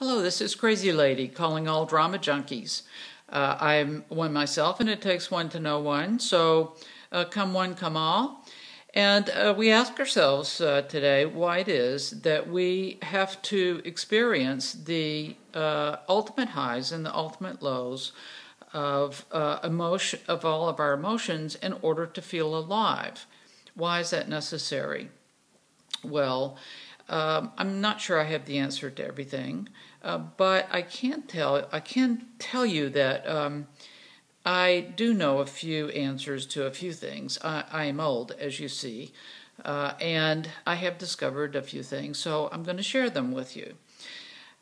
Hello, this is Crazy Lady calling all drama junkies. I'm one myself, and it takes one to know one, so come one, come all. And we ask ourselves today why it is that we have to experience the ultimate highs and the ultimate lows of emotion, of all of our emotions, in order to feel alive. Why is that necessary? Well, I'm not sure I have the answer to everything, but I can tell you that I do know a few answers to a few things. I am old, as you see, and I have discovered a few things, so I'm going to share them with you.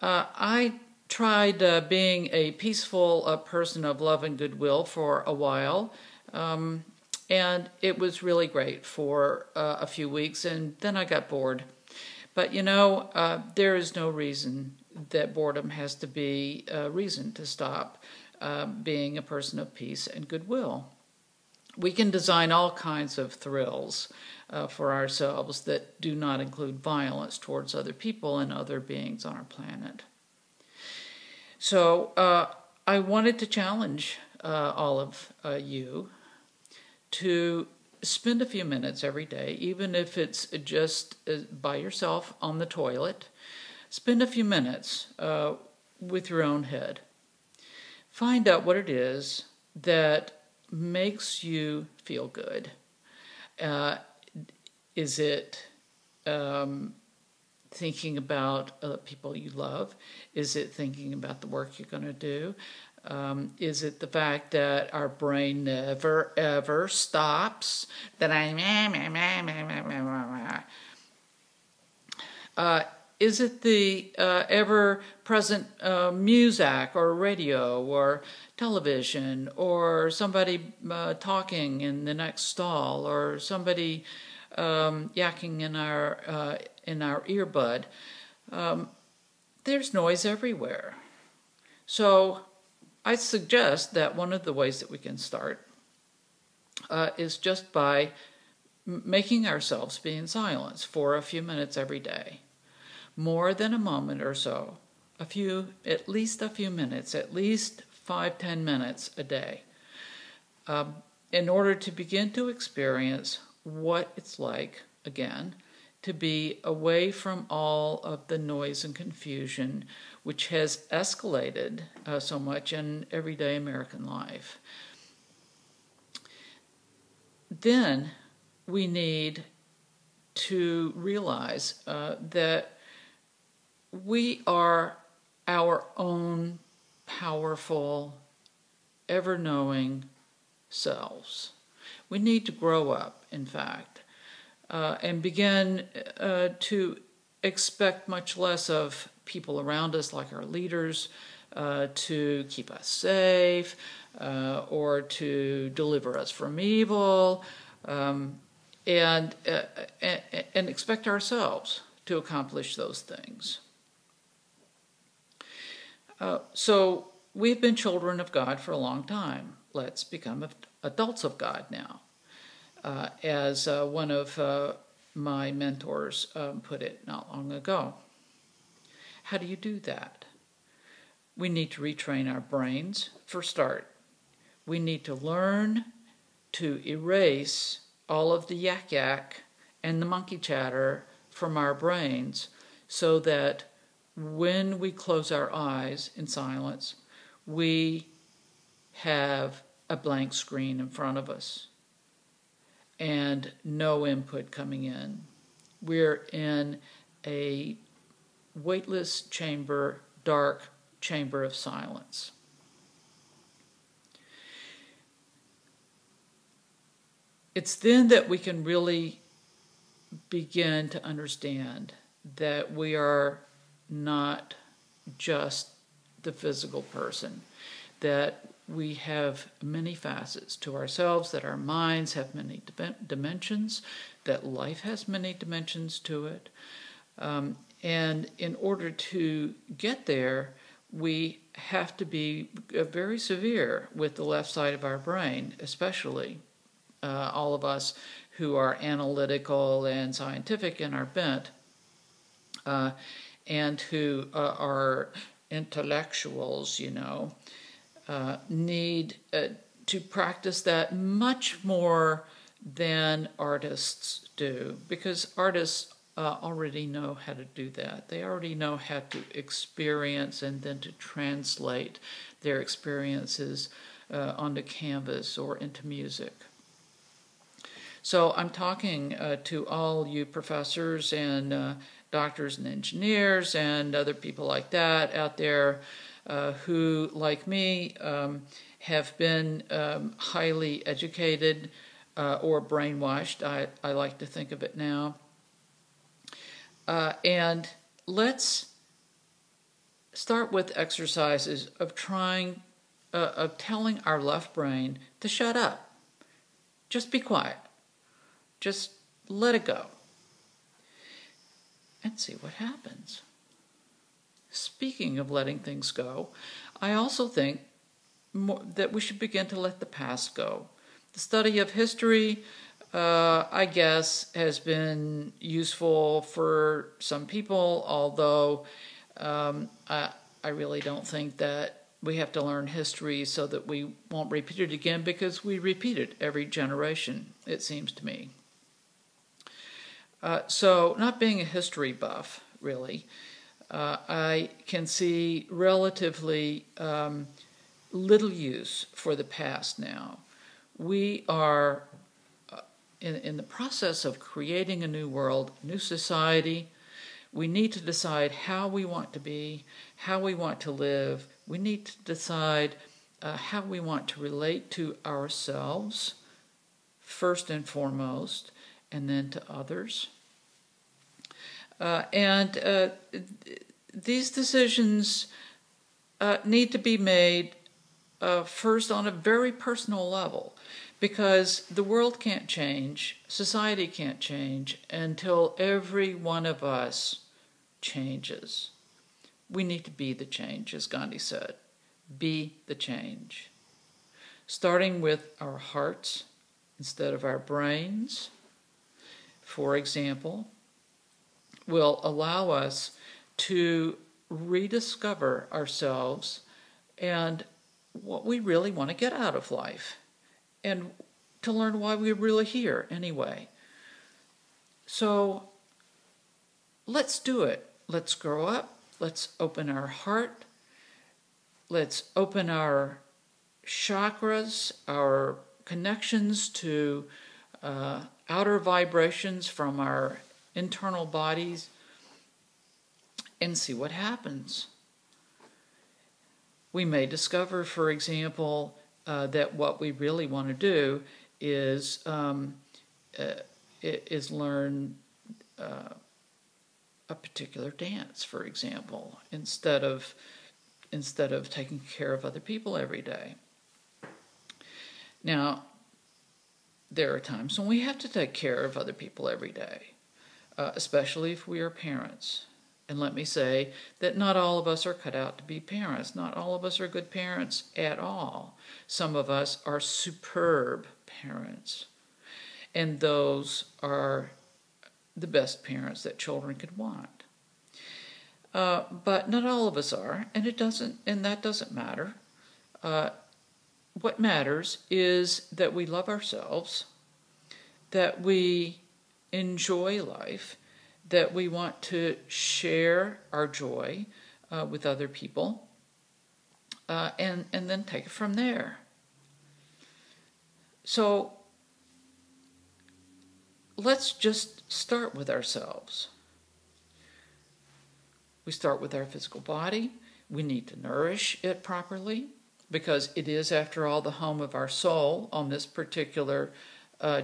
I tried being a peaceful person of love and goodwill for a while, and it was really great for a few weeks, and then I got bored. But you know, there is no reason that boredom has to be a reason to stop being a person of peace and goodwill. We can design all kinds of thrills for ourselves that do not include violence towards other people and other beings on our planet. So I wanted to challenge all of you to spend a few minutes every day, even if it's just by yourself on the toilet. Spend a few minutes with your own head. Find out what it is that makes you feel good. Is it thinking about people you love? Is it thinking about the work you're going to do? Is it the fact that our brain never ever stops? That is it the ever-present music or radio or television, or somebody talking in the next stall, or somebody yakking in our earbud? There's noise everywhere. So I suggest that one of the ways that we can start is just by making ourselves be in silence for a few minutes every day. More than a moment or so. At least a few minutes, at least 5-10 minutes a day, in order to begin to experience what it's like, again, to be away from all of the noise and confusion which has escalated so much in everyday American life. Then we need to realize that we are our own powerful, ever-knowing selves. We need to grow up, in fact, and begin to expect much less of people around us, like our leaders, to keep us safe or to deliver us from evil, and expect ourselves to accomplish those things. So we've been children of God for a long time. Let's become adults of God now. As one of my mentors put it not long ago. How do you do that? We need to retrain our brains for start. We need to learn to erase all of the yak and the monkey chatter from our brains, so that when we close our eyes in silence, we have a blank screen in front of us and no input coming in. We're in a weightless chamber, dark chamber of silence. It's then that we can really begin to understand that we are not just the physical person, that we have many facets to ourselves, that our minds have many dimensions, that life has many dimensions to it. And in order to get there, we have to be very severe with the left side of our brain, especially all of us who are analytical and scientific in our bent. and who are intellectuals, need to practice that much more than artists do, because artists already know how to do that. They already know how to experience and then to translate their experiences onto canvas or into music. So I'm talking to all you professors and doctors and engineers and other people like that out there who, like me, have been highly educated or brainwashed. I like to think of it now. And let's start with exercises of telling our left brain to shut up. Just be quiet. Just let it go. And see what happens. Speaking of letting things go, I also think that we should begin to let the past go. The study of history, I guess, has been useful for some people, although I really don't think that we have to learn history so that we won't repeat it again, because we repeat it every generation, it seems to me. So, not being a history buff, really, I can see relatively little use for the past now. We are in the process of creating a new world, new society. We need to decide how we want to be, how we want to live. We need to decide how we want to relate to ourselves, first and foremost, and then to others. These decisions need to be made first on a very personal level, because the world can't change, society can't change until every one of us changes. We need to be the change, as Gandhi said. Be the change. Starting with our hearts instead of our brains, for example, will allow us to rediscover ourselves and what we really want to get out of life, and to learn why we're really here anyway. So let's do it. Let's grow up. Let's open our heart. Let's open our chakras, our connections to outer vibrations from our internal bodies, and see what happens. We may discover, for example, that what we really want to do is learn a particular dance, for example, instead of taking care of other people every day. Now, there are times when we have to take care of other people every day, especially if we are parents. And let me say that not all of us are cut out to be parents. Not all of us are good parents at all. Some of us are superb parents. And those are the best parents that children could want. But not all of us are, and that doesn't matter. What matters is that we love ourselves, that we enjoy life, that we want to share our joy with other people, and then take it from there. So let's just start with ourselves. We start with our physical body. We need to nourish it properly, because it is, after all, the home of our soul on this particular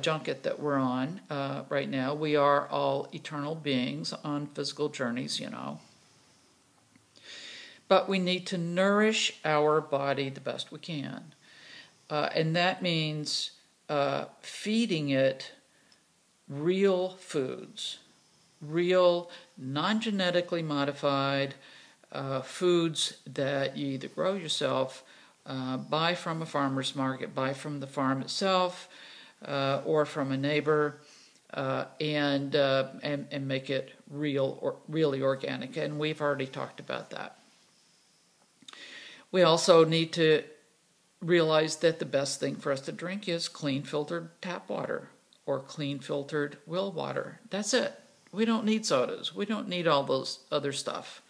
junket that we're on right now. We are all eternal beings on physical journeys, But we need to nourish our body the best we can. And that means feeding it real foods, real, non-genetically modified foods that you either grow yourself, buy from a farmer's market, buy from the farm itself, or from a neighbor, and make it really organic. And we've already talked about that. We also need to realize that the best thing for us to drink is clean filtered tap water or clean filtered well water. That's it. We don't need sodas. We don't need all those other stuff.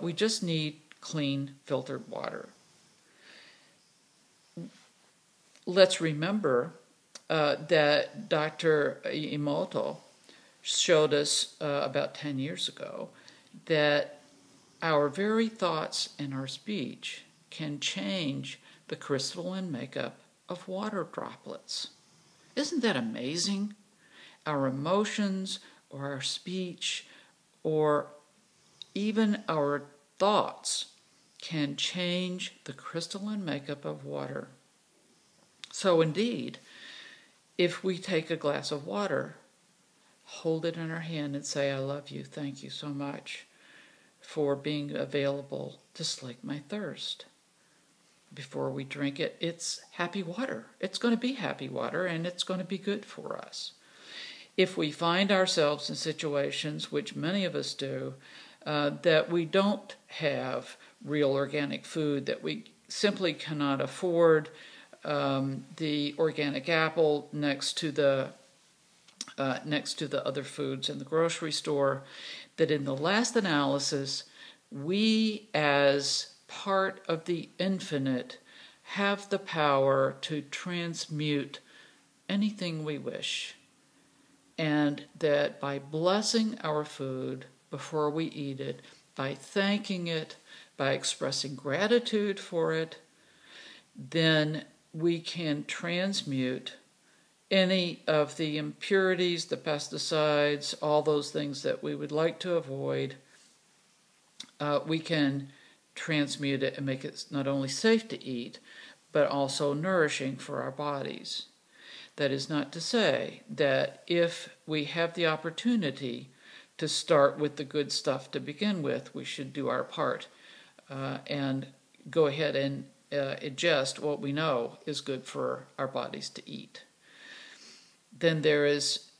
We just need clean filtered water. Let's remember that Dr. Emoto showed us about 10 years ago that our very thoughts and our speech can change the crystalline makeup of water droplets. Isn't that amazing? Our emotions or our speech or even our thoughts can change the crystalline makeup of water. So indeed, if we take a glass of water, hold it in our hand and say, I love you, thank you so much for being available to slake my thirst. Before we drink it, it's happy water. It's going to be happy water, and it's going to be good for us. If we find ourselves in situations, which many of us do, that we don't have real organic food, that we simply cannot afford the organic apple next to the other foods in the grocery store, that in the last analysis, we as part of the infinite have the power to transmute anything we wish. And that by blessing our food before we eat it, by thanking it, by expressing gratitude for it, then we can transmute any of the impurities, the pesticides, all those things that we would like to avoid. We can transmute it and make it not only safe to eat, but also nourishing for our bodies. That is not to say that if we have the opportunity to start with the good stuff to begin with, we should do our part and go ahead and ingest what we know is good for our bodies to eat. Then there is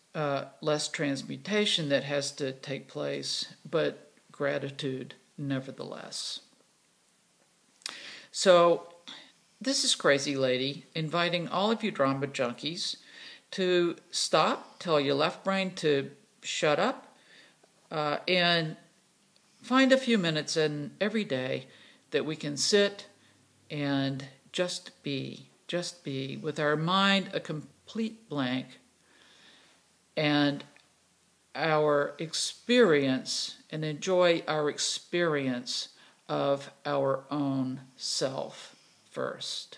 less transmutation that has to take place, but gratitude nevertheless. So this is Crazy Lady inviting all of you drama junkies to stop, tell your left brain to shut up, and find a few minutes in every day that we can sit and just be with our mind a complete blank, and our experience and enjoy our experience of our own self first.